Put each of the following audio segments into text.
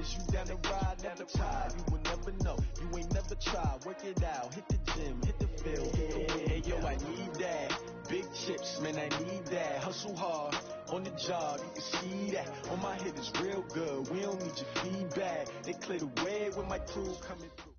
Chase you down the ride, never tired. You will never know. You ain't never tried. Work it out. Hit the gym, hit the field. Hey, yo, I need that. Big chips, man, I need that. Hustle hard on the job, you can see that. On my head is real good. We don't need your feedback. They clear the way with my crew coming through.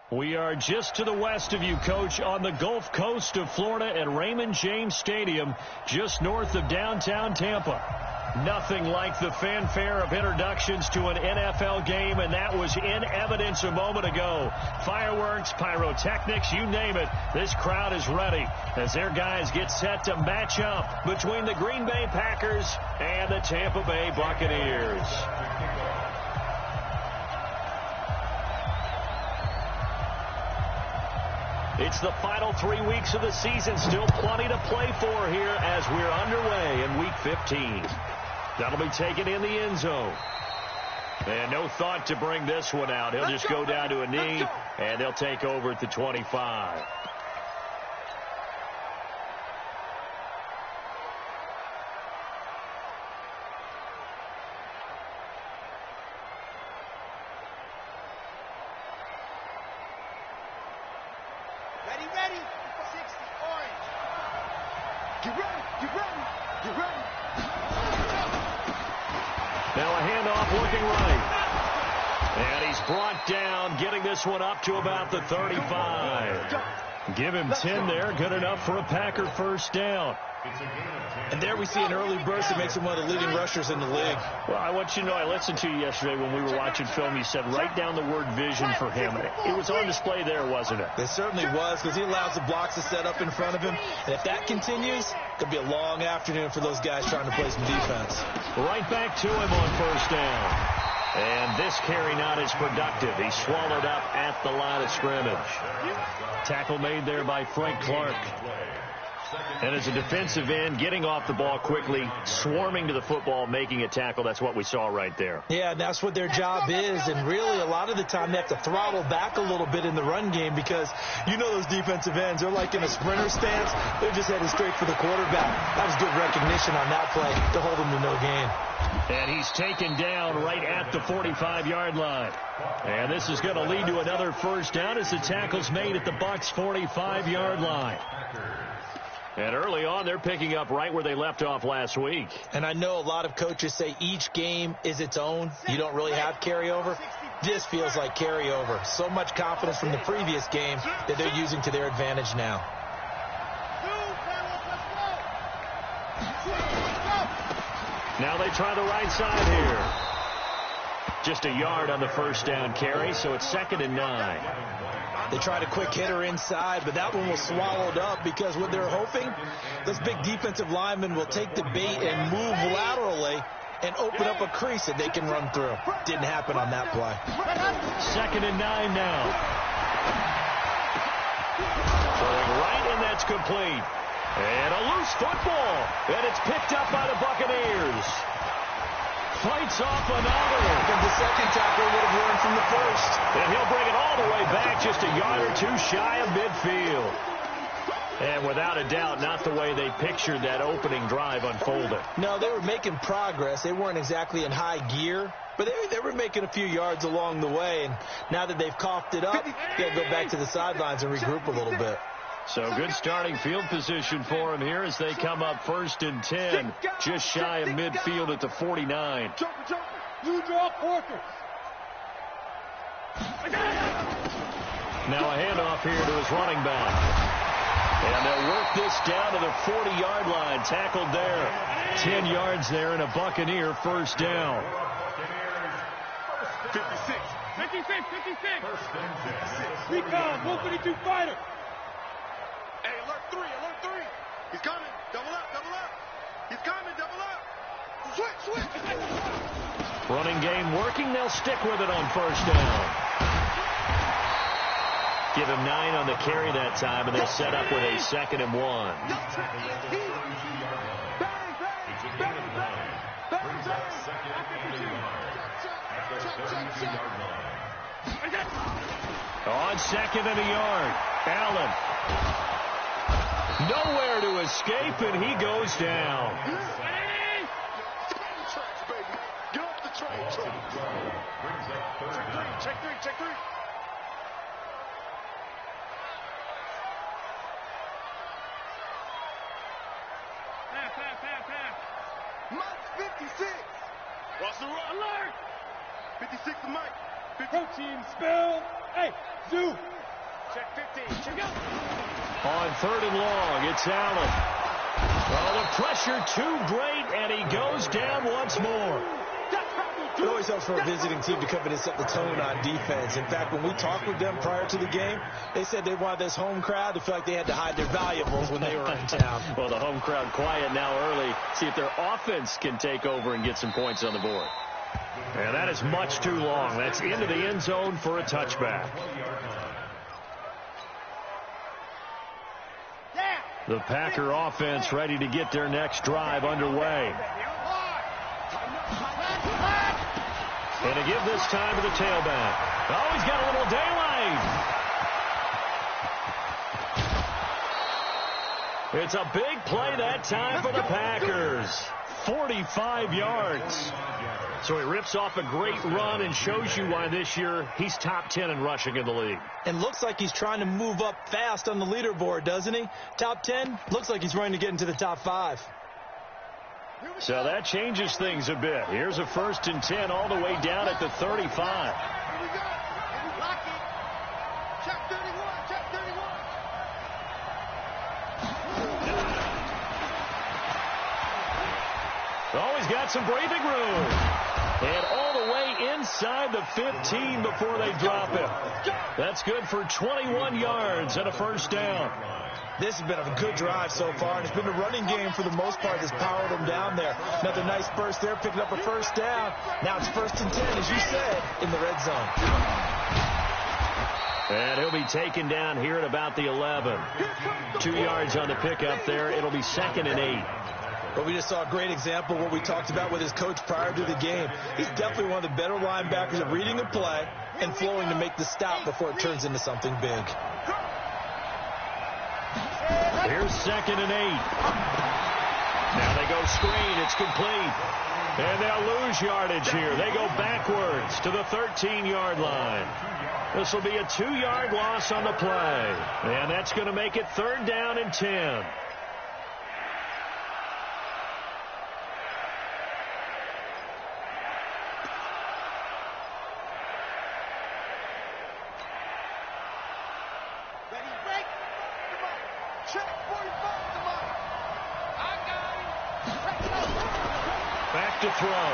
We are just to the west of you, Coach, on the Gulf Coast of Florida at Raymond James Stadium, just north of downtown Tampa. Nothing like the fanfare of introductions to an NFL game, and that was in evidence a moment ago. Fireworks, pyrotechnics, you name it. This crowd is ready as their guys get set to match up between the Green Bay Packers and the Tampa Bay Buccaneers. It's the final 3 weeks of the season. Still plenty to play for here as we're underway in Week 15. That'll be taken in the end zone. And no thought to bring this one out. He'll just go down to a knee, and they'll take over at the 25. Ready. 60, orange. Get ready. Now a handoff looking right. And he's brought down, getting this one up to about the 35. Give him 10 there. Good enough for a Packer first down. And there we see an early burst that makes him one of the leading rushers in the league. Well, I want you to know, I listened to you yesterday when we were watching film. You said write down the word vision for him. It was on display there, wasn't it? It certainly was, because he allows the blocks to set up in front of him. And if that continues, it could be a long afternoon for those guys trying to play some defense. Right back to him on first down. And this carry not as productive. He swallowed up at the line of scrimmage. Tackle made there by Frank Clark. And as a defensive end, getting off the ball quickly, swarming to the football, making a tackle, that's what we saw right there. Yeah, and that's what their job is. And really, a lot of the time, they have to throttle back a little bit in the run game because you know those defensive ends, they're like in a sprinter stance. They're just heading straight for the quarterback. That was good recognition on that play to hold them to no gain. And he's taken down right at the 45-yard line. And this is going to lead to another first down as the tackle's made at the Bucs' 45-yard line. And early on, they're picking up right where they left off last week. And I know a lot of coaches say each game is its own. You don't really have carryover. This feels like carryover. So much confidence from the previous game that they're using to their advantage now. Now they try the right side here. Just a yard on the first down carry, so it's 2nd and 9. They tried a quick hitter inside, but that one was swallowed up because what they're hoping, those big defensive linemen will take the bait and move laterally and open up a crease that they can run through. Didn't happen on that play. 2nd and 9 now. Throwing right, and that's complete. And a loose football, and it's picked up by the Buccaneers. Fights off another. And the second tackle would have learned from the first. And he'll bring it all the way back, just a yard or two shy of midfield. And without a doubt, not the way they pictured that opening drive unfolded. No, they were making progress. They weren't exactly in high gear, but they were making a few yards along the way. And now that they've coughed it up, you got to go back to the sidelines and regroup a little bit. So good starting field position for him here as they come up 1st and 10, just shy of midfield at the 49. You draw Porter. Now a handoff here to his running back. And they'll work this down to the 40-yard line, tackled there. 10 yards there and a Buccaneer first down. 56. Recon, 152 fighter. Hey, alert 3. He's coming. Double up. He's coming, double up. Switch. Running game working. They'll stick with it on first down. Give him 9 on the carry that time, and they'll set up with a 2nd and 1. On 2nd and a yard, Allen. Nowhere to escape, and he goes down. Get up. Check three. Mike 56. Watch the run. Alert. 56 to Mike. Protein spill. Hey, Zoo. Check 15. Check out. On 3rd and long, it's Allen. Oh, the pressure too great, and he goes down once more. It always helps for a visiting team to come in and set the tone on defense. In fact, when we talked with them prior to the game, they said they wanted this home crowd to feel like they had to hide their valuables when they were in town. Well, the home crowd quiet now early. See if their offense can take over and get some points on the board. And that is much too long. That's into the end zone for a touchback. The Packer offense ready to get their next drive underway. And to give this time to the tailback. Oh, he's got a little daylight. It's a big play that time for the Packers. 45 yards. So he rips off a great run and shows you why this year he's top 10 in rushing in the league. And looks like he's trying to move up fast on the leaderboard, doesn't he? Top 10, looks like he's running to get into the top 5. So that changes things a bit. Here's a 1st and 10 all the way down at the 35. Here we go. Lock it. Check 31. Check 31. Oh, he's got some breathing room. And all the way inside the 15 before they drop him. That's good for 21 yards and a 1st down. This has been a good drive so far, and it's been the running game for the most part that's powered them down there. Another nice burst there, picking up a 1st down. Now it's 1st and 10, as you said, in the red zone. And he'll be taken down here at about the 11. 2 yards on the pickup there. It'll be 2nd and 8. But we just saw a great example of what we talked about with his coach prior to the game. He's definitely one of the better linebackers at reading a play and flowing to make the stop before it turns into something big. Here's 2nd and 8. Now they go screen. It's complete. And they'll lose yardage here. They go backwards to the 13-yard line. This will be a 2-yard loss on the play. And that's going to make it 3rd down and 10. Back to throw.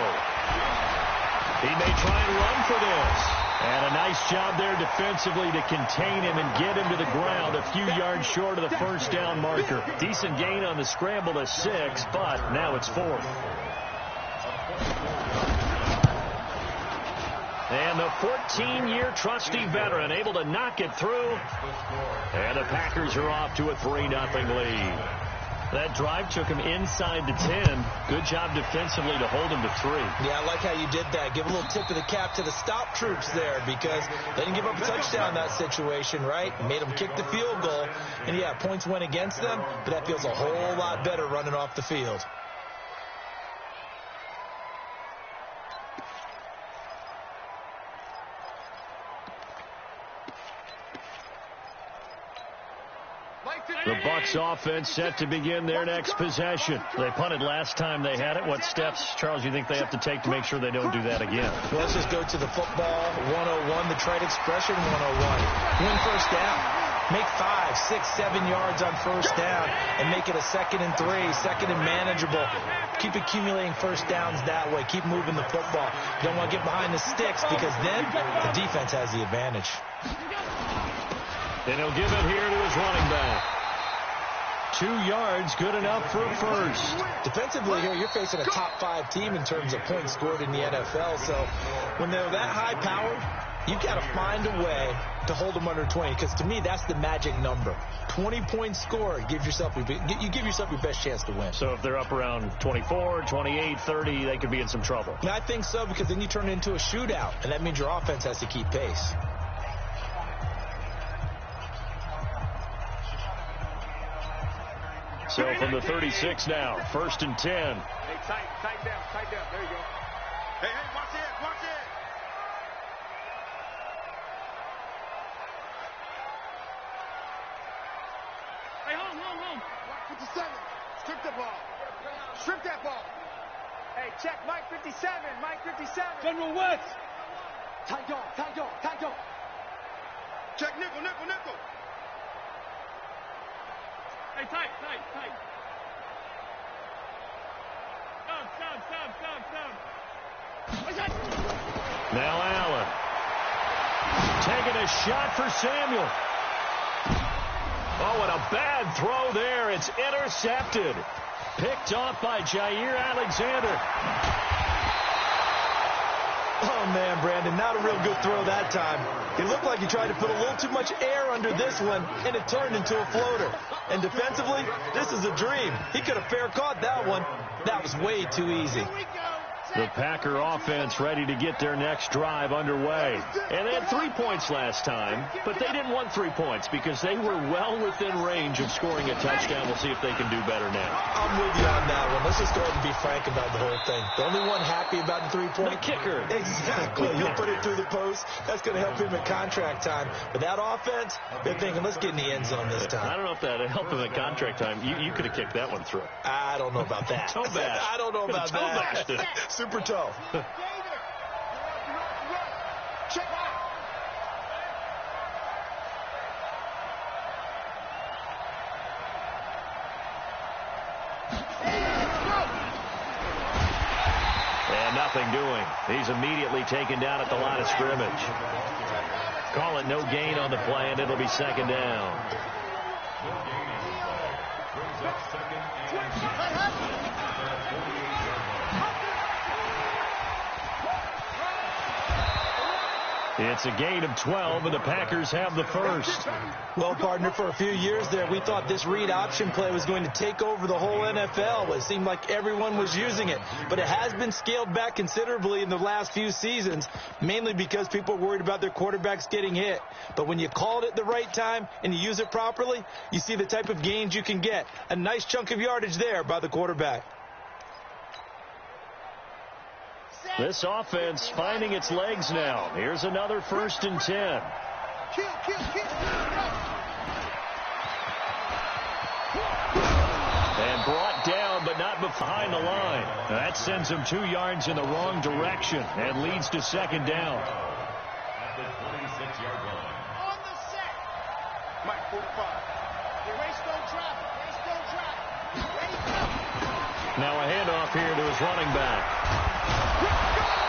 He may try and run for this. And a nice job there defensively to contain him and get him to the ground a few yards short of the 1st down marker. Decent gain on the scramble to 6, but now it's 4th. And the 14-year trusty veteran able to knock it through. And the Packers are off to a 3-0 lead. That drive took him inside the 10. Good job defensively to hold him to 3. Yeah, I like how you did that. Give a little tip of the cap to the stop troops there because they didn't give up a touchdown in that situation, right? Made them kick the field goal. And, yeah, points went against them, but that feels a whole lot better running off the field. The Bucs offense set to begin their next possession. They punted last time they had it. What steps, Charles, you think they have to take to make sure they don't do that again? Well, let's just go to the football 101, the trite expression 101. Win 1st down. Make 5, 6, 7 yards on 1st down and make it a 2nd and 3, 2nd and manageable. Keep accumulating 1st downs that way. Keep moving the football. You don't want to get behind the sticks because then the defense has the advantage. And he'll give it here to his running back. 2 yards, good enough for 1st. Defensively here, you're facing a top 5 team in terms of points scored in the NFL. So when they're that high powered, you've got to find a way to hold them under 20. Because to me, that's the magic number. 20 points scored. You give yourself your best chance to win. So if they're up around 24, 28, 30, they could be in some trouble. Yeah, I think so because then you turn it into a shootout. And that means your offense has to keep pace. So from the 36 now, 1st and 10. Hey, tight down. There you go. Hey, watch it, watch it. Hey, home. 57. Strip the ball. Strip that ball. Hey, check Mike 57. Mike 57. General West. Tight go. Check nickel. Hey, tight. Stop. Now Allen. Taking a shot for Samuel. Oh, and a bad throw there. It's intercepted. Picked off by Jair Alexander. Oh, man, Brandon, not a real good throw that time. It looked like he tried to put a little too much air under this one, and it turned into a floater. And defensively, this is a dream. He could have fair caught that one. That was way too easy. The Packer offense ready to get their next drive underway. And they had 3 points last time, but they didn't want 3 points because they were well within range of scoring a touchdown. We'll see if they can do better now. I'm with you on that one. Let's just go ahead and be frank about the whole thing. The only one happy about the 3-point? The kicker. Exactly. He'll put it through the post. That's going to help him at contract time. But that offense, they're thinking, let's get in the end zone this time. I don't know if that helped him at contract time. You could have kicked that one through. I don't know about that. Toe bash. I don't know about that. Toe bashed it. Super toe. Check out. And nothing doing. He's immediately taken down at the line of scrimmage. Call it no gain on the play, and it'll be second down. It's a gain of 12, and the Packers have the first. Well, partner, for a few years there, we thought this read option play was going to take over the whole NFL. It seemed like everyone was using it. But it has been scaled back considerably in the last few seasons, mainly because people are worried about their quarterbacks getting hit. But when you call it at the right time and you use it properly, you see the type of gains you can get. A nice chunk of yardage there by the quarterback. This offense finding its legs now. Here's another 1st and 10. And brought down, but not behind the line. That sends him 2 yards in the wrong direction and leads to second down. At the 26-yard line. On the set. Mike 45. Race don't traffic. Now a handoff here to his running back.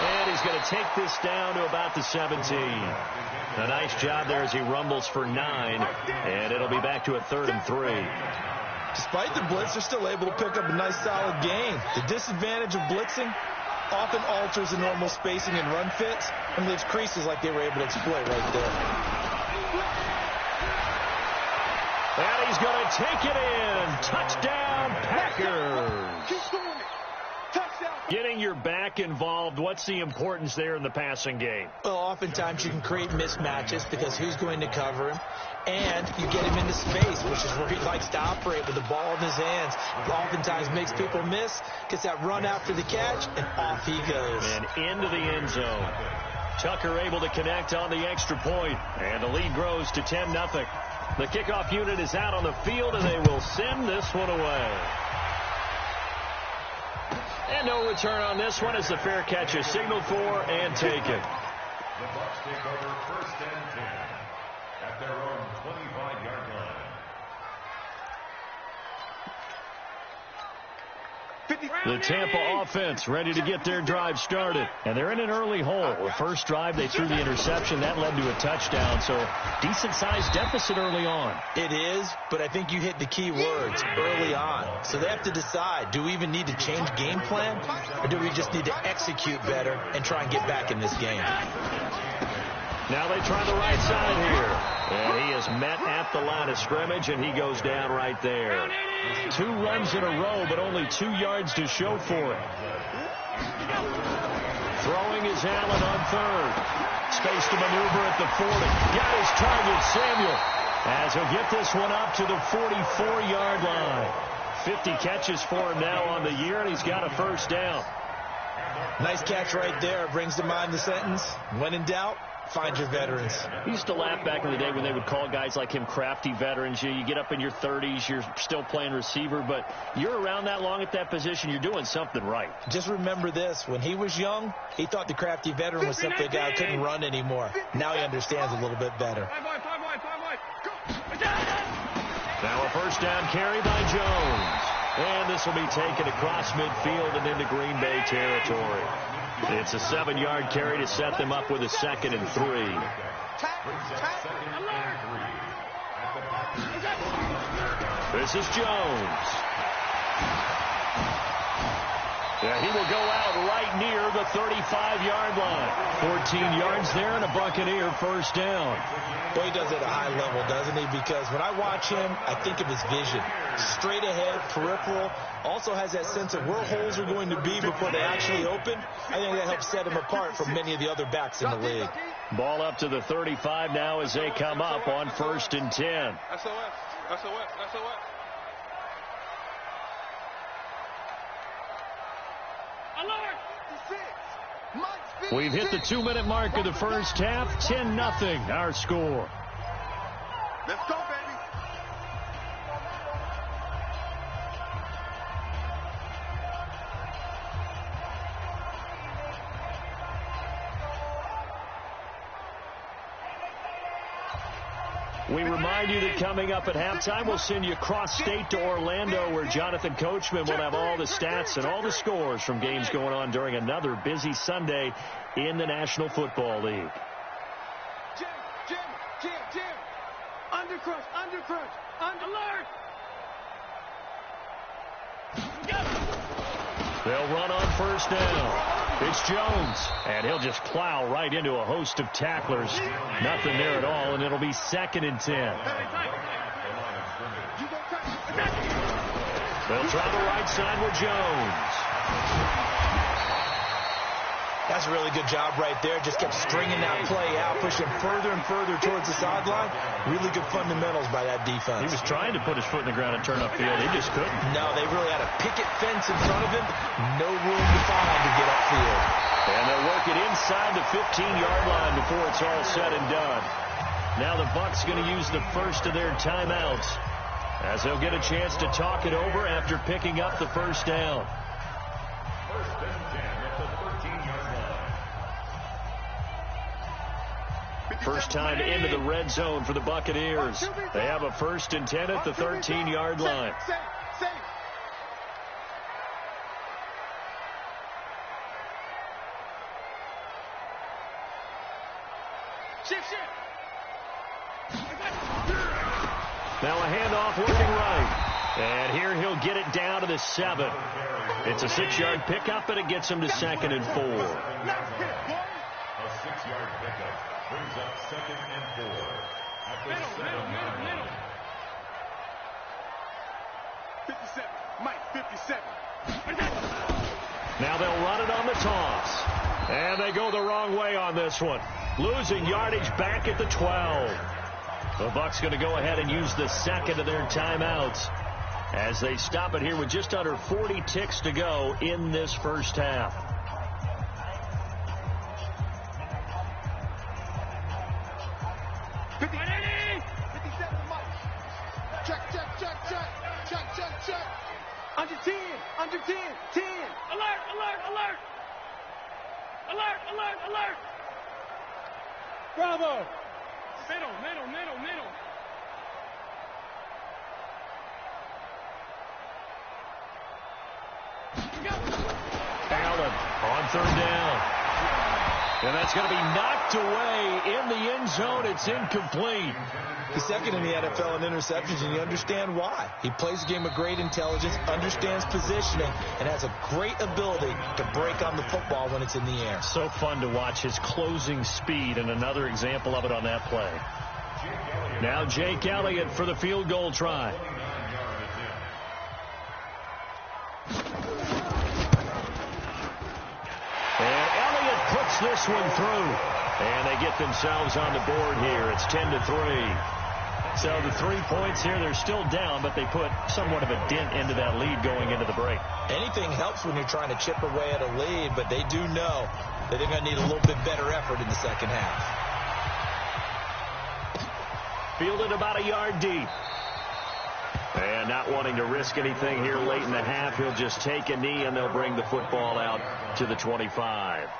And he's going to take this down to about the 17. A nice job there as he rumbles for 9. And it'll be back to a 3rd and 3. Despite the blitz, they're still able to pick up a nice solid gain. The disadvantage of blitzing often alters the normal spacing and run fits and leaves creases like they were able to exploit right there. And he's going to take it in. Touchdown, Packers. Keep doing it. Touchdown. Getting your back involved, what's the importance there in the passing game? Well, oftentimes you can create mismatches because who's going to cover him? And you get him into space, which is where he likes to operate with the ball in his hands. Oftentimes makes people miss, gets that run after the catch, and off he goes. And into the end zone. Tucker able to connect on the extra point, and the lead grows to 10-0. The kickoff unit is out on the field, and they will send this one away. And no return on this one as the fair catch is signaled for and taken. The Bucs take over 1st and 10 at their own 25-yard line. The Tampa offense ready to get their drive started. And they're in an early hole. The first drive, they threw the interception. That led to a touchdown. So decent-sized deficit early on. It is, but I think you hit the key words, early on. So they have to decide, do we even need to change game plan? Or do we just need to execute better and try and get back in this game? Now they try the right side here. And he is met at the line of scrimmage, and he goes down right there. 2 runs in a row, but only 2 yards to show for it. Throwing is Allen on 3rd. Space to maneuver at the 40. Got his target, Samuel. As he'll get this one up to the 44-yard line. 50 catches for him now on the year, and he's got a first down. Nice catch right there. Brings to mind the sentence, when in doubt, find your veterans. We used to laugh back in the day when they would call guys like him crafty veterans. You get up in your 30s, you're still playing receiver, but you're around that long at that position, you're doing something right. Just remember this. When he was young, he thought the crafty veteran was simply a guy who couldn't run anymore. Now he understands a little bit better. Now a first down carry by Jones. And this will be taken across midfield and into Green Bay territory. It's a 7-yard carry to set them up with a 2nd and 3. This is Jones. Yeah, he will go out right near the 35-yard line. 14 yards there and a Buccaneer first down. Well, he does it at a high level, doesn't he? Because when I watch him, I think of his vision. Straight ahead, peripheral. Also has that sense of where holes are going to be before they actually open. I think that helps set him apart from many of the other backs in the league. Ball up to the 35 now as they come up on 1st and 10. SOS. We've hit the 2-minute mark of the first half. 10-0 our score. Let's go, baby. We remind you that coming up at halftime, we'll send you cross-state to Orlando, where Jonathan Coachman will have all the stats and all the scores from games going on during another busy Sunday in the National Football League. Jim. Undercrush. Alert. They'll run on first down. It's Jones, and he'll just plow right into a host of tacklers. Nothing there at all, and it'll be 2nd and 10. They'll try the right side with Jones. That's a really good job right there. Just kept stringing that play out, pushing further and further towards the sideline. Really good fundamentals by that defense. He was trying to put his foot in the ground and turn upfield. He just couldn't. No, they really had a picket fence in front of him. No room to find to get upfield. And they'll work it inside the 15-yard line before it's all said and done. Now the Bucs going to use the first of their timeouts as they'll get a chance to talk it over after picking up the first down. First and 10 at the 13-yard line. First time into the red zone for the Buccaneers. They have a 1st and 10 at the 13-yard line. Now a handoff looking right. And here he'll get it down to the 7. It's a 6-yard pickup, and it gets him to 2nd and 4. A 6-yard pickup brings up 2nd and 4 at the 7-yard line. 57. Mike, 57. Now they'll run it on the toss. And they go the wrong way on this one. Losing yardage back at the 12. The Bucs going to go ahead and use the 2nd of their timeouts as they stop it here with just under 40 ticks to go in this first half. Under 10. 10. Alert. Bravo. Middle. Allen on 3rd down. And that's going to be knocked away in the end zone. It's incomplete. He's 2nd in the NFL in interceptions, and you understand why. He plays the game with great intelligence, understands positioning, and has a great ability to break on the football when it's in the air. So fun to watch his closing speed, and another example of it on that play. Now Jake Elliott for the field goal try. And Elliott puts this one through. And they get themselves on the board here. It's 10-3. So the 3 points here, they're still down, but they put somewhat of a dent into that lead going into the break. Anything helps when you're trying to chip away at a lead, but they do know that they're going to need a little bit better effort in the second half. Fielded about a yard deep. And not wanting to risk anything here late in the half, he'll just take a knee, and they'll bring the football out to the 25.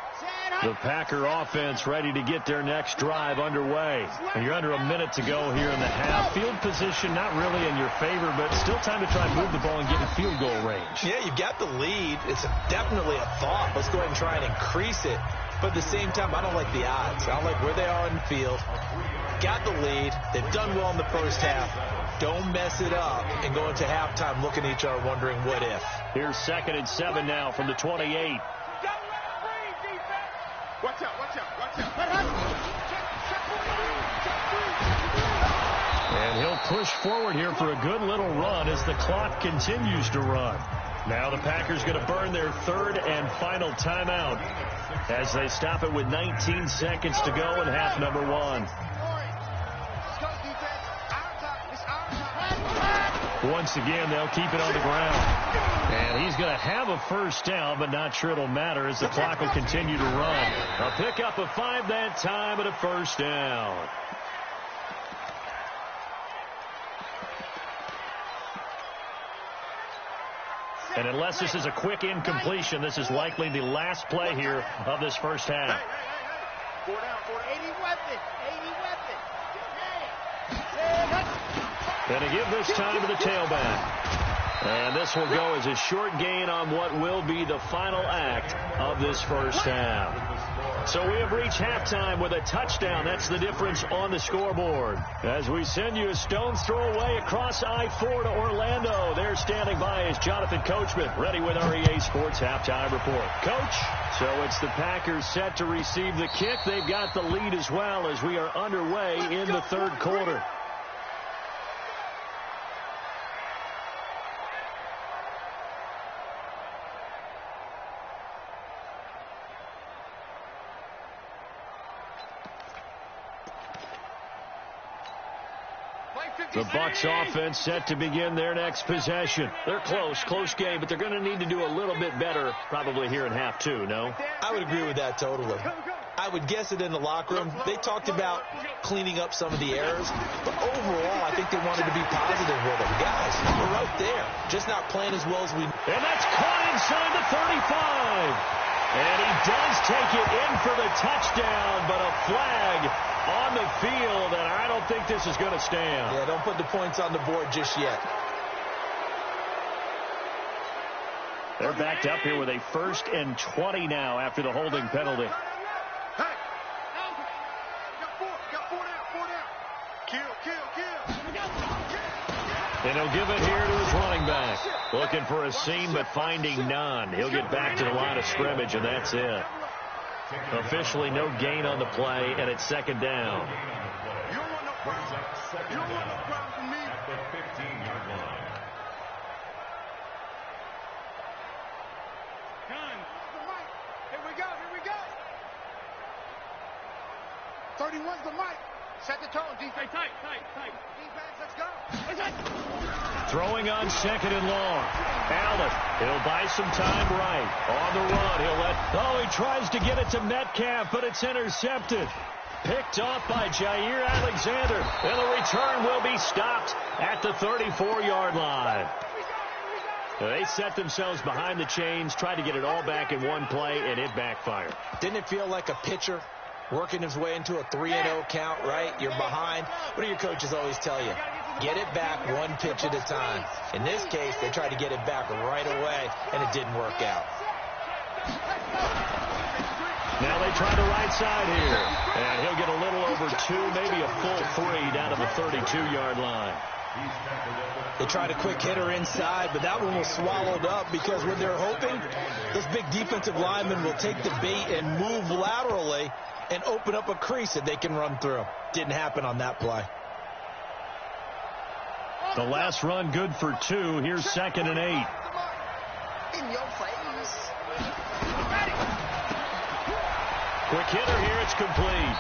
The Packer offense ready to get their next drive underway. And you're under a minute to go here in the half. Field position not really in your favor, but still time to try and move the ball and get in field goal range. Yeah, you've got the lead. It's definitely a thought. Let's go ahead and try and increase it. But at the same time, I don't like the odds. I don't like where they are in the field. Got the lead. They've done well in the first half. Don't mess it up and go into halftime looking at each other wondering what if. Here's 2nd and 7 now from the 28. Watch out, watch out, watch out. And he'll push forward here for a good little run as the clock continues to run. Now the Packers going to burn their 3rd and final timeout as they stop it with 19 seconds to go in half number 1. Once again, they'll keep it on the ground. And he's going to have a first down, but not sure it'll matter as the clock will continue to run. A pickup of 5 that time and a first down. And unless this is a quick incompletion, this is likely the last play here of this first half. Hey. 4 down, 80 weapon. Going to give this time to the tailback. And this will go as a short gain on what will be the final act of this first half. So we have reached halftime with a touchdown. That's the difference on the scoreboard. As we send you a stone's throw away across I-4 to Orlando. There standing by is Jonathan Coachman, ready with our EA Sports Halftime Report. Coach, so it's the Packers set to receive the kick. They've got the lead as well as we are underway in the 3rd quarter. The Bucs offense set to begin their next possession. They're close game, but they're going to need to do a little bit better probably here in half 2, no? I would agree with that totally. I would guess it in the locker room. They talked about cleaning up some of the errors, but overall, I think they wanted to be positive with them. Guys, we're right there, just not playing as well as we... And that's caught inside the 35. And he does take it in for the touchdown, but a flag on the field, and I don't think this is going to stand. Yeah, don't put the points on the board just yet. They're backed up here with a 1st and 20 now after the holding penalty. Hey! Got 4 down. Kill. And he'll give it here to his running back. Looking for a seam, but finding none. He'll get back to the line of scrimmage, and that's it. Officially no gain on the play, and it's 2nd down. You don't want no problem. You don't want no problem from me. At the 15-yard line. Done. Here we go. 31's the mic. Set the tone, defense. Hey, tight. Defense, let's go. Throwing on 2nd and long. Allen, he'll buy some time right. On the run, he tries to get it to Metcalf, but it's intercepted. Picked off by Jair Alexander. And the return will be stopped at the 34-yard line. They set themselves behind the chains, tried to get it all back in one play, and it backfired. Didn't it feel like a pitcher working his way into a 3-0 count, right? You're behind. What do your coaches always tell you? Get it back one pitch at a time. In this case, they tried to get it back right away, and it didn't work out. Now they try the right side here. And he'll get a little over 2, maybe a full 3 down to the 32-yard line. They tried a quick hitter inside, but that one was swallowed up because what they're hoping, those big defensive linemen will take the bait and move laterally and open up a crease that they can run through. Didn't happen on that play. The last run good for 2. Here's 2nd and 8. In your face. Quick hitter here. It's complete.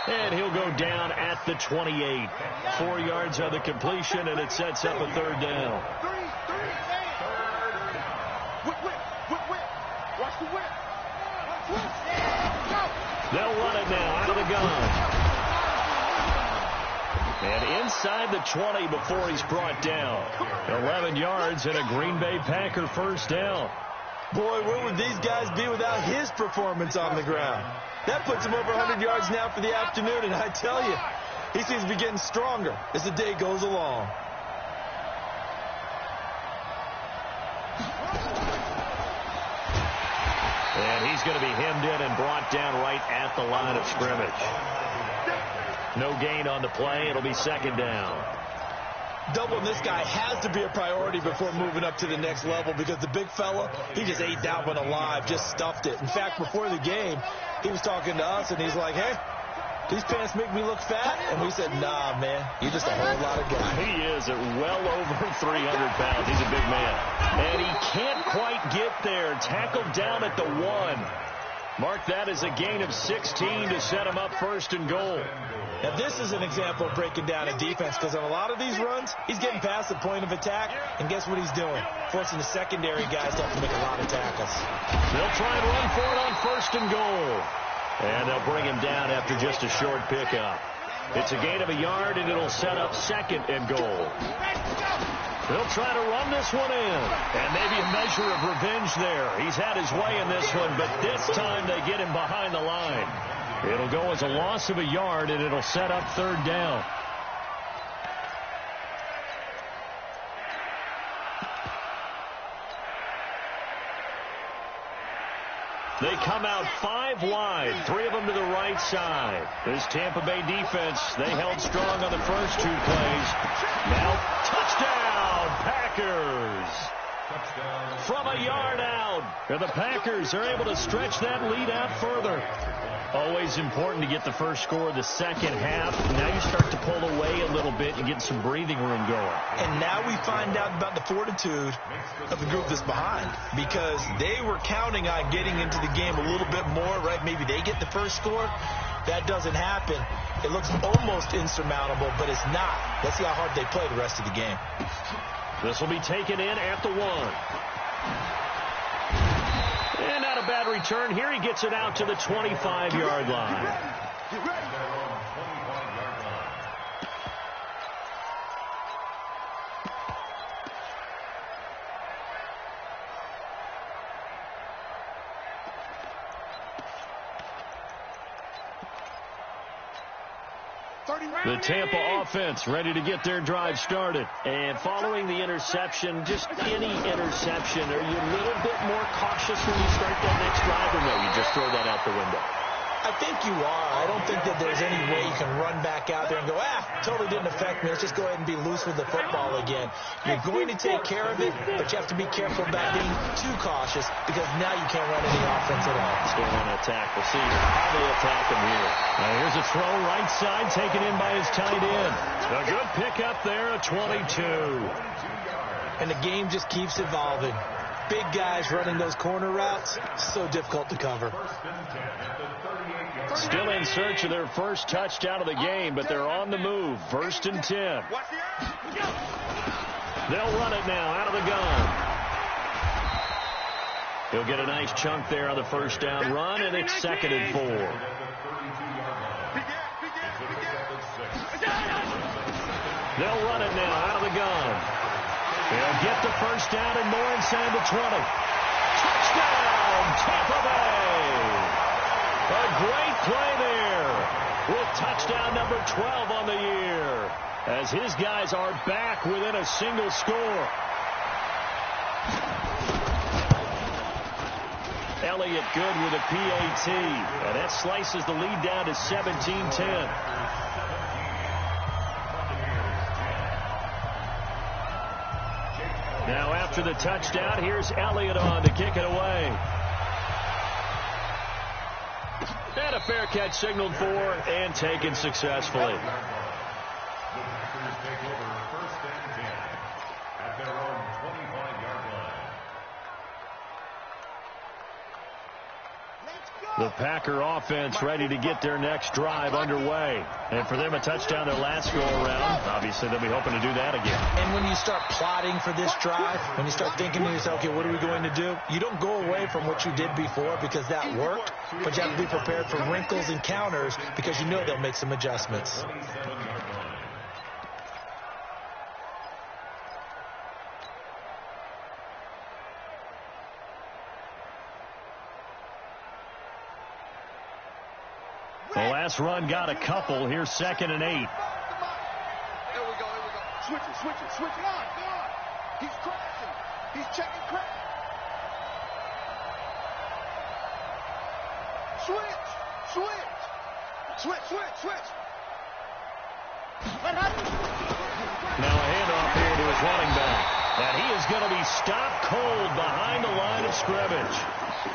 And he'll go down at the 28. 4 yards on the completion, and it sets up a third down. Watch the whip. They'll run it now out of the gun. And inside the 20 before he's brought down. 11 yards and a Green Bay Packer first down. Boy, where would these guys be without his performance on the ground? That puts him over 100 yards now for the afternoon, and I tell you, he seems to be getting stronger as the day goes along. And he's going to be hemmed in and brought down right at the line of scrimmage. No gain on the play. It'll be second down. Doubling this guy has to be a priority before moving up to the next level because the big fella, he just ate that one alive, just stuffed it. In fact, before the game, he was talking to us, and he's like, hey, these pants make me look fat? And we said, nah, man, you're just a whole lot of guy. He is at well over 300 pounds. He's a big man. And he can't quite get there. Tackled down at the 1. Mark that as a gain of 16 to set him up first and goal. Now, this is an example of breaking down a defense because on a lot of these runs, he's getting past the point of attack, and guess what he's doing? Forcing the secondary guys to have to make a lot of tackles. They'll try and run for it on first and goal. And they'll bring him down after just a short pickup. It's a gain of a yard, and it'll set up second and goal. They'll try to run this one in. And maybe a measure of revenge there. He's had his way in this one, but this time they get him behind the line. It'll go as a loss of a yard, and it'll set up third down. They come out 5 wide, 3 of them to the right side. This Tampa Bay defense, they held strong on the first 2 plays. Now, touchdown, Packers. From a yard out. And the Packers are able to stretch that lead out further. Always important to get the first score of the second half. Now you start to pull away a little bit and get some breathing room going. And now we find out about the fortitude of the group that's behind because they were counting on getting into the game a little bit more, right? Maybe they get the first score. That doesn't happen. It looks almost insurmountable, but it's not. Let's see how hard they play the rest of the game. This will be taken in at the 1. And not a bad return. Here he gets it out to the 25-yard line. The Tampa offense ready to get their drive started. And following the interception, just any interception, are you a little bit more cautious when you start that next drive, or no, you just throw that out the window? I think you are. I don't think that there's any way you can run back out there and go, totally didn't affect me. Let's just go ahead and be loose with the football again. You're going to take care of it, but you have to be careful about being too cautious because now you can't run any offense at all. Still on attack. We'll see how they attack him here. Now here's a throw right side taken in by his tight end. A good pickup there, a 22. And the game just keeps evolving. Big guys running those corner routes, so difficult to cover. Still in search of their first touchdown of the game, but they're on the move. 1st and 10. They'll run it now out of the gun. He'll get a nice chunk there on the first down run, and it's 2nd and 4. They'll run it now out of the gun. They'll get the first down and more inside the 20. Touchdown, Tampa Bay! A great play there with touchdown number 12 on the year as his guys are back within a single score. Elliott good with a PAT, and that slices the lead down to 17-10. Now after the touchdown, here's Elliott on to kick it away. And a fair catch signaled for and taken successfully. The Packers take over 1st and 10 at their own 25-yard line. Let's go! The Packer offense ready to get their next drive underway. And for them, a touchdown their last go-around. Obviously, they'll be hoping to do that again. And when you start plotting for this drive, when you start thinking to yourself, okay, what are we going to do? You don't go away from what you did before because that worked, but you have to be prepared for wrinkles and counters because you know they'll make some adjustments. The last run got a couple. Here's 2nd and 8. Here we go. Switch it. Go on. He's crashing. He's checking crack. Switch. Now a handoff here to his running back. And he is going to be stopped cold behind the line of scrimmage.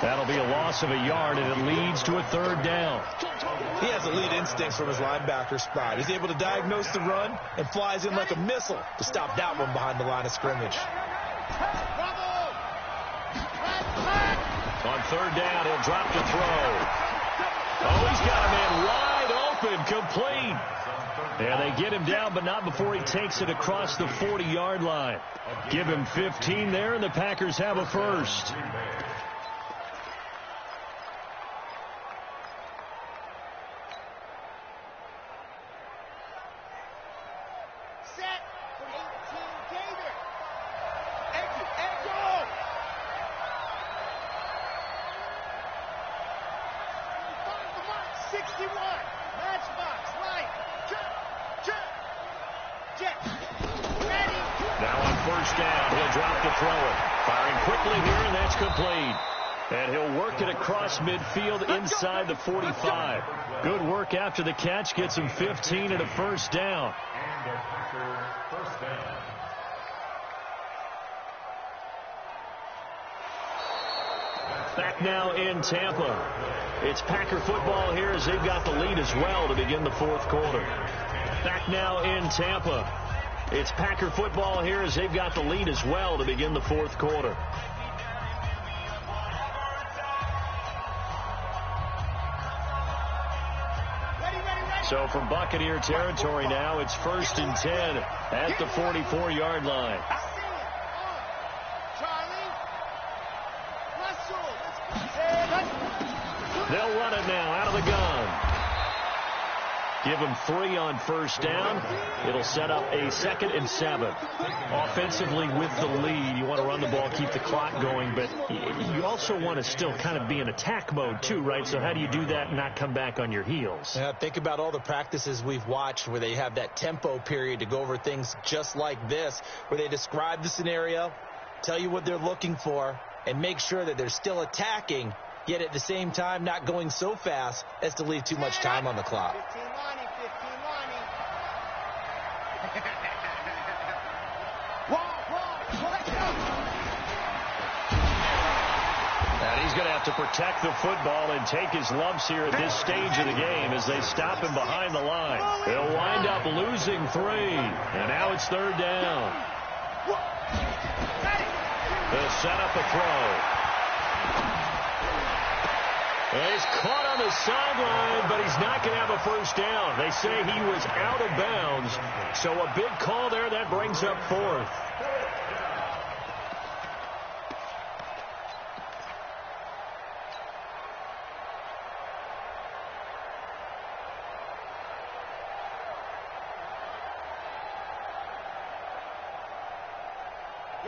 That'll be a loss of a yard, and it leads to a 3rd down. He has elite instincts from his linebacker spot. He's able to diagnose the run and flies in like a missile to stop that one behind the line of scrimmage. On 3rd down, he'll drop to throw. Oh, he's got a man wide open, complete. And they get him down, but not before he takes it across the 40-yard line. Give him 15 there, and the Packers have a first. Now on 1st down, he'll drop to throw it. Firing quickly here, and that's complete. And he'll work it across midfield inside the 45. Good work after the catch. Gets him 15 and a 1st down. And a Packer 1st down. Back now in Tampa. It's Packer football here as they've got the lead as well to begin the 4th quarter. Back now in Tampa. It's Packer football here as they've got the lead as well to begin the 4th quarter. So from Buccaneer territory now, it's 1st and 10 at the 44-yard line. They'll run it now out of the gun. Give them 3 on 1st down. It'll set up a 2nd and 7. Offensively with the lead, you want to run the ball, keep the clock going, but you also want to still kind of be in attack mode too, right? So how do you do that and not come back on your heels? Yeah, think about all the practices we've watched where they have that tempo period to go over things just like this, where they describe the scenario, tell you what they're looking for, and make sure that they're still attacking, yet at the same time not going so fast as to leave too much time on the clock. 15 And he's going to have to protect the football and take his lumps here at this stage of the game as they stop him behind the line. They'll wind up losing 3. And now it's 3rd down. They'll set up a throw. And he's caught on the sideline, but he's not going to have a 1st down. They say he was out of bounds. So a big call there. That brings up 4th.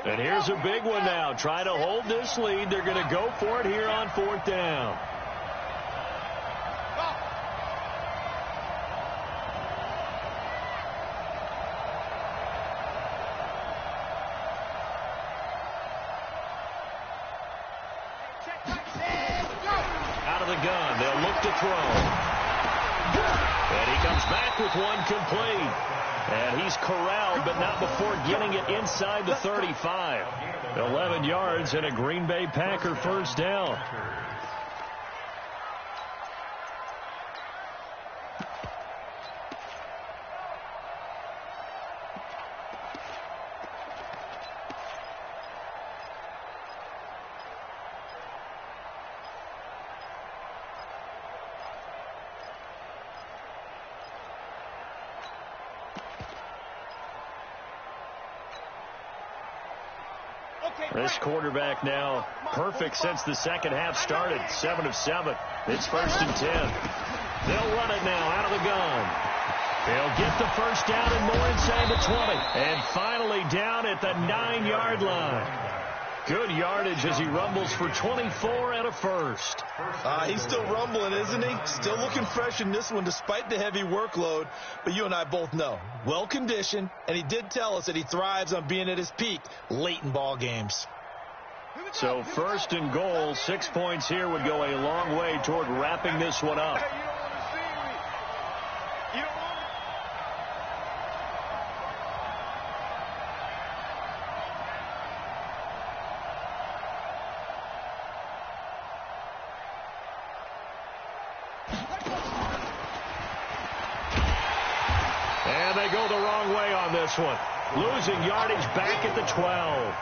And here's a big one now. Trying to hold this lead. They're going to go for it here on 4th down. Out of the gun. They'll look to throw. And he comes back with one complete. And he's corralled, but not before getting it inside the 35. 11 yards and a Green Bay Packer 1st down. This quarterback now perfect since the second half started. 7 of 7. It's 1st and 10. They'll run it now out of the gun. They'll get the first down and more inside the 20. And finally down at the 9-yard line. Good yardage as he rumbles for 24 and a first. He's still rumbling, isn't he? Still looking fresh in this one despite the heavy workload. But you and I both know, well-conditioned, and he did tell us that he thrives on being at his peak late in ball games. So 1st and goal, 6 points here would go a long way toward wrapping this one up. And they go the wrong way on this one. Losing yardage back at the 12.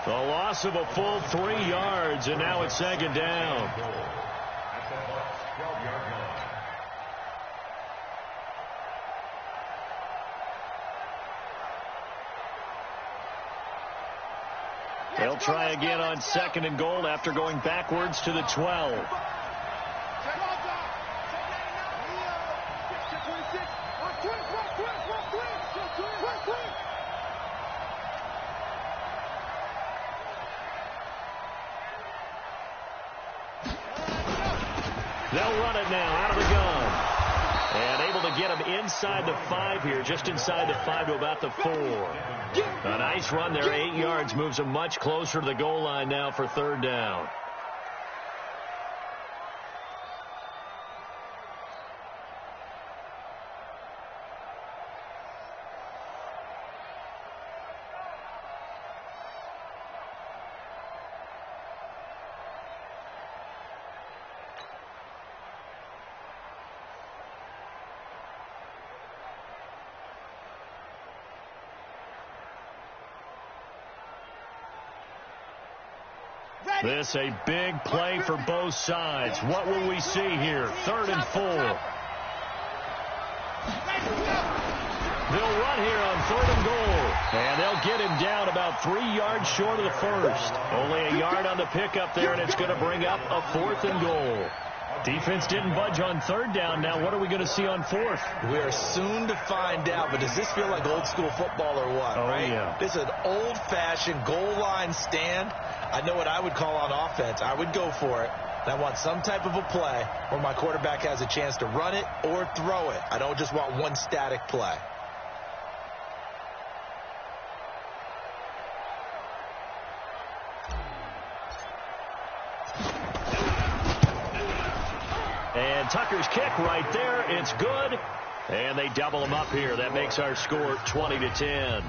The loss of a full 3 yards, and now it's 2nd down. They'll try again on 2nd and goal after going backwards to the 12. They'll run it now out of the gun. And able to get him inside the 5 here, just inside the 5 to about the 4. A nice run there, 8 yards, moves him much closer to the goal line now for 3rd down. This a big play for both sides. What will we see here? 3rd and 4. They'll run here on 3rd and goal. And they'll get him down about 3 yards short of the 1st. Only a yard on the pickup there, and it's going to bring up a 4th and goal. Defense didn't budge on 3rd down. Now what are we going to see on 4th? We are soon to find out, but does this feel like old school football or what? Oh, right? Yeah. This is an old-fashioned goal line stand. I know what I would call on offense. I would go for it. And I want some type of a play where my quarterback has a chance to run it or throw it. I don't just want one static play. And Tucker's kick right there. It's good. And they double him up here. That makes our score 20-10.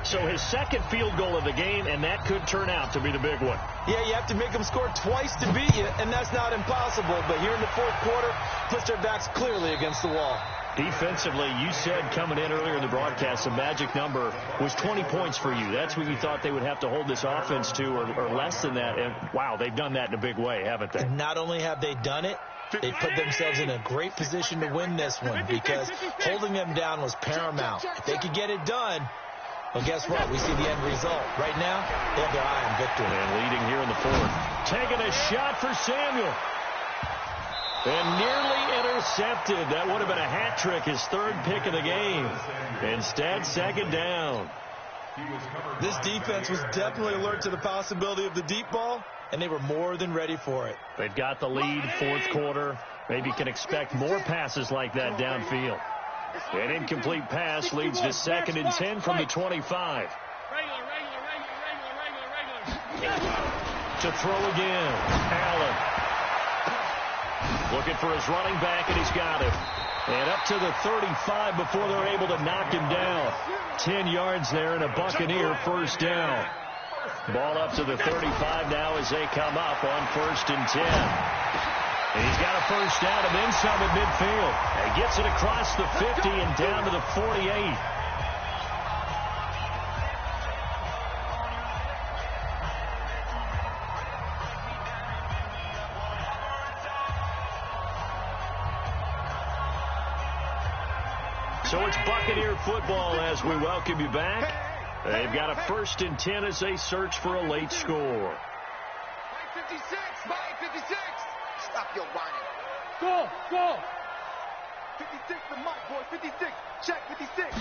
So his 2nd field goal of the game, and that could turn out to be the big one. Yeah, you have to make them score twice to beat you, and that's not impossible. But here in the 4th quarter, puts their backs clearly against the wall. Defensively, you said coming in earlier in the broadcast, the magic number was 20 points for you. That's what you thought they would have to hold this offense to, or less than that. And, wow, they've done that in a big way, haven't they? And not only have they done it, they put themselves in a great position to win this one because holding them down was paramount. If they could get it done, well, guess what? We see the end result. Right now, they have their eye on victory. And leading here in the 4th. Taking a shot for Samuel. And nearly intercepted. That would have been a hat trick, his 3rd pick of the game. Instead, 2nd down. This defense was definitely alert to the possibility of the deep ball, and they were more than ready for it. They've got the lead, 4th quarter. Maybe can expect more passes like that downfield. An incomplete pass leads to 2nd and 10 from the 25. To throw again. Allen. Looking for his running back, and he's got him. And up to the 35 before they're able to knock him down. 10 yards there and a Buccaneer 1st down. Ball up to the 35 now as they come up on 1st and 10. And he's got a 1st down and then some at midfield. And gets it across the 50 and down to the 48. So it's Buccaneer football as we welcome you back. They've got a 1st and 10 as they search for a late score. Mike 56, Mike 56. Stop your whining. Go, go. 56 to Mike, boy, 56. Check 56.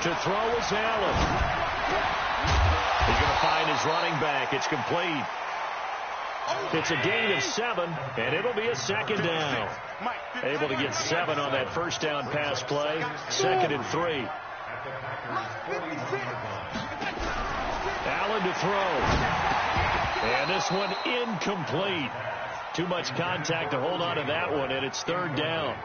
To throw is Allen. He's going to find his running back. It's complete. It's a gain of 7, and it'll be a 2nd down. Able to get 7 on that 1st down pass play. 2nd and 3. Allen to throw. And this one incomplete. Too much contact to hold on to that one, and it's 3rd down.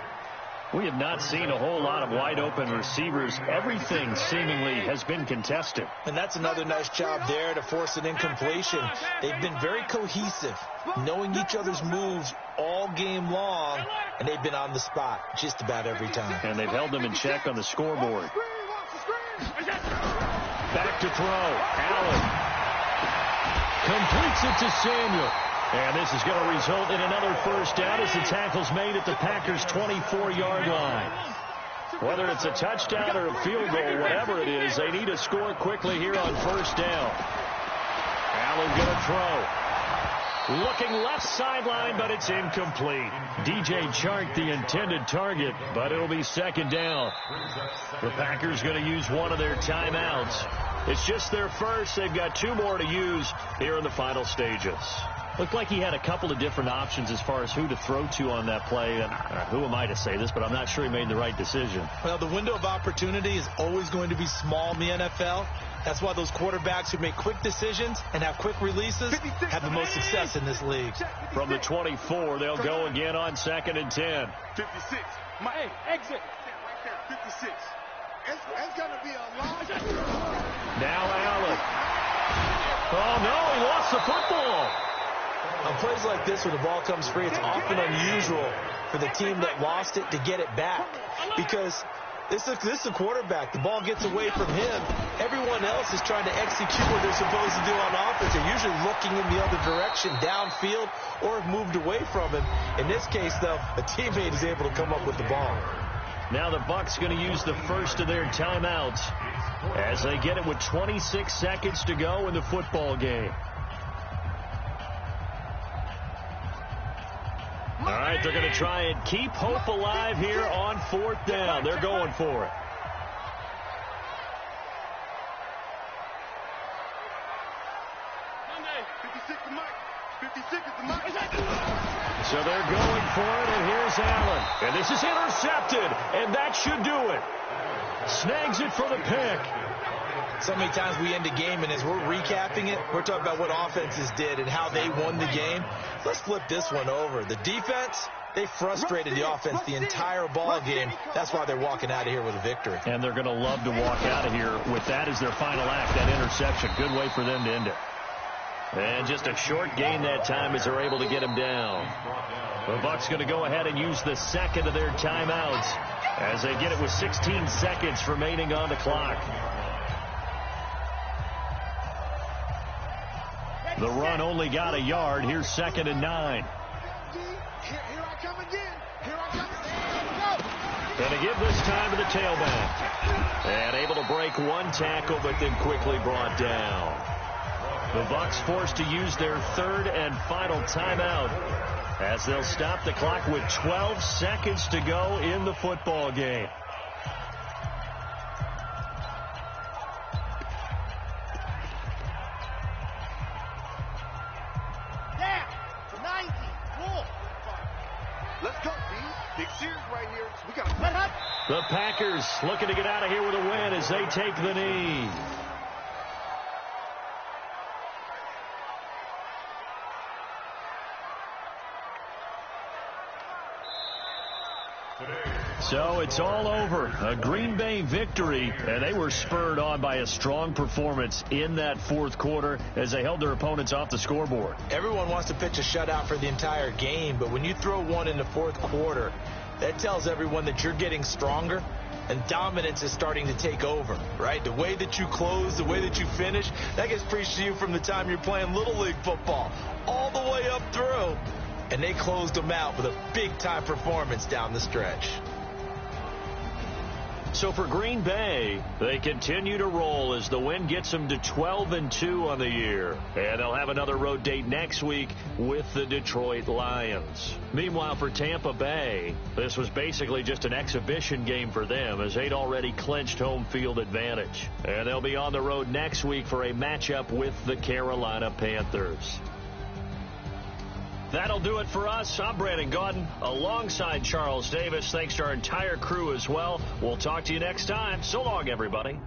We have not seen a whole lot of wide-open receivers. Everything seemingly has been contested. And that's another nice job there to force an incompletion. They've been very cohesive, knowing each other's moves all game long, and they've been on the spot just about every time. And they've held them in check on the scoreboard. Back to throw. Allen completes it to Samuel. And this is going to result in another 1st down as the tackle's made at the Packers' 24-yard line. Whether it's a touchdown or a field goal, whatever it is, they need to score quickly here on 1st down. Allen going to throw. Looking left sideline, but it's incomplete. DJ Chark, the intended target, but it'll be 2nd down. The Packers going to use one of their timeouts. It's just their first. They've got 2 more to use here in the final stages. Looked like he had a couple of different options as far as who to throw to on that play. And who am I to say this, but I'm not sure he made the right decision. Well, the window of opportunity is always going to be small in the NFL. That's why those quarterbacks who make quick decisions and have quick releases have the most success in this league. From the 24, they'll go again on 2nd and 10. 56. Hey, exit. Right there, 56. It's going to be a long... Now Allen. Oh, no, he lost the football. On plays like this, when the ball comes free, it's often unusual for the team that lost it to get it back, because this is a quarterback. The ball gets away from him. Everyone else is trying to execute what they're supposed to do on offense. They're usually looking in the other direction, downfield, or have moved away from him. In this case, though, a teammate is able to come up with the ball. Now the Bucs going to use the first of their timeouts as they get it with 26 seconds to go in the football game. All right, they're going to try and keep hope alive here on 4th down. They're going for it. So they're going for it, and here's Allen. And this is intercepted, and that should do it. Snags it for the pick. So many times we end a game, and as we're recapping it, we're talking about what offenses did and how they won the game. Let's flip this one over. The defense, they frustrated the offense the entire ball game. That's why they're walking out of here with a victory. And they're going to love to walk out of here with that as their final act, that interception. Good way for them to end it. And just a short gain that time as they're able to get him down. The Bucs going to go ahead and use the second of their timeouts as they get it with 16 seconds remaining on the clock. The run only got a yard. Here's 2nd and 9. Here I come again. Here I come. Going to give this time to the tailback. And able to break one tackle, but then quickly brought down. The Bucs forced to use their 3rd and final timeout as they'll stop the clock with 12 seconds to go in the football game. Yeah, 90. Cool. Let's go, B. Big series right here. We got to... The Packers looking to get out of here with a win as they take the knee. So it's all over. A Green Bay victory, and they were spurred on by a strong performance in that 4th quarter as they held their opponents off the scoreboard. Everyone wants to pitch a shutout for the entire game, but when you throw one in the 4th quarter, that tells everyone that you're getting stronger and dominance is starting to take over, right? The way that you close, the way that you finish, that gets preached to you from the time you're playing Little League football all the way up through. And they closed them out with a big-time performance down the stretch. So for Green Bay, they continue to roll as the win gets them to 12-2 on the year. And they'll have another road date next week with the Detroit Lions. Meanwhile, for Tampa Bay, this was basically just an exhibition game for them as they'd already clinched home field advantage. And they'll be on the road next week for a matchup with the Carolina Panthers. That'll do it for us. I'm Brandon Gaudin alongside Charles Davis. Thanks to our entire crew as well. We'll talk to you next time. So long, everybody.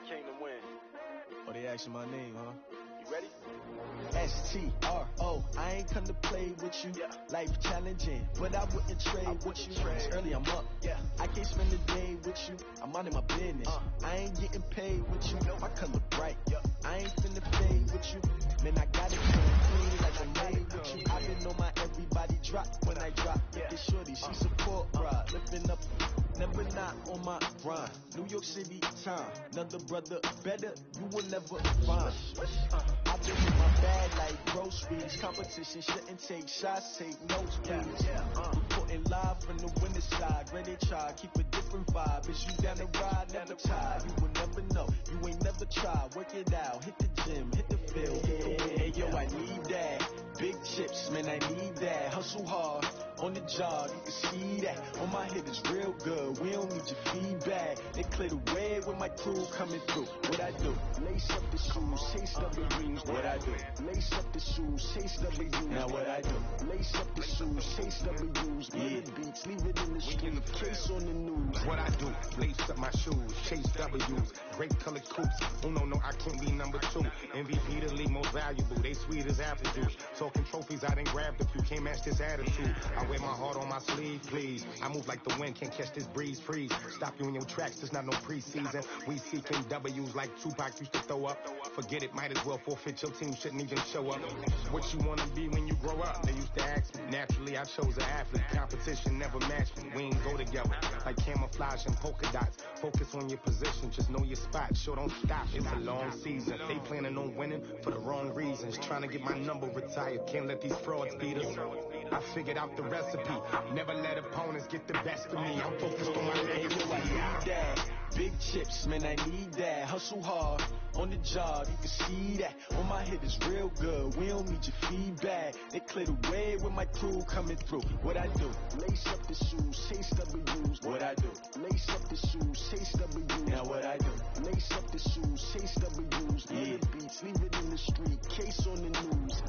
Came to win. Oh, they asking my name, huh? You ready? S-T-R-O. I ain't come to play with you. Yeah. Life challenging, but I wouldn't trade with you. It's early, I'm up. Yeah. I can't spend the day with you. I'm out of my business. I ain't getting paid with you. My color bright. Yeah. I ain't finna fade with you. Man, I got it clean like I made with you. I been on my everybody drop when I drop. Yeah. This shorty, she support, bruh. Lifting up. Never not on my grind. New York City time. Another brother better, you will never find. I've been in my bag like groceries. Competition shouldn't take shots, take notes, please. Reporting live from the winter side. Ready to try, keep a different vibe. Is you down the ride, never tired. You will never know, you ain't never tried. Work it out, hit the gym, hit the field. Hey yo, I need that. Big chips, man, I need that. Hustle hard. On the job, you can see that. On my head is real good. We don't need your feedback. They clear the way with my crew coming through. What I do? Lace up the shoes, chase W's. What I do? Lace up the shoes, chase W's. Now what I do? Lace up the shoes, chase W's. Get the beats, leave it in the street. Case on the news. What I do? Lace up my shoes, chase W's. Great colored coops. Oh no, I can't be number 2. MVP the league most valuable. They sweet as apple juice. Talking trophies, I didn't grab the few. Can't match this attitude. I wear my heart on my sleeve, please. I move like the wind, can't catch this breeze, freeze. Stop you in your tracks, there's not no preseason. We seeking W's like Tupac used to throw up. Forget it, might as well forfeit. Your team shouldn't even show up. What you wanna be when you grow up? They used to ask me. Naturally, I chose an athlete. Competition never matched me. We ain't go together like camouflage and polka dots. Focus on your position, just know your spot. Sure, don't stop. It's a long season. They planning on winning for the wrong reasons. Trying to get my number retired. Can't let these frauds beat us. I figured out the recipe. Never let opponents get the best of me. I'm focused on my legacy. I need that. Big chips, man, I need that. Hustle hard. On the job, you can see that. On my head is real good. We don't need your feedback. They clear the way with my crew coming through. What I do? Lace up the shoes, chase W's. What I do? Lace up the shoes, chase W's. Now what I do? Lace up the shoes, chase W's. Get the beats, leave it in the street. Case on the news.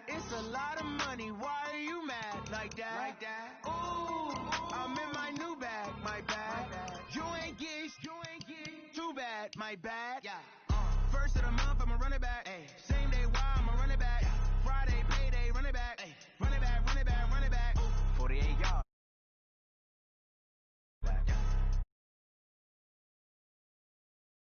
It's a lot of money, why are you mad like that? Ooh, I'm in my new bag, my bad. You ain't geeks, too bad, my bad.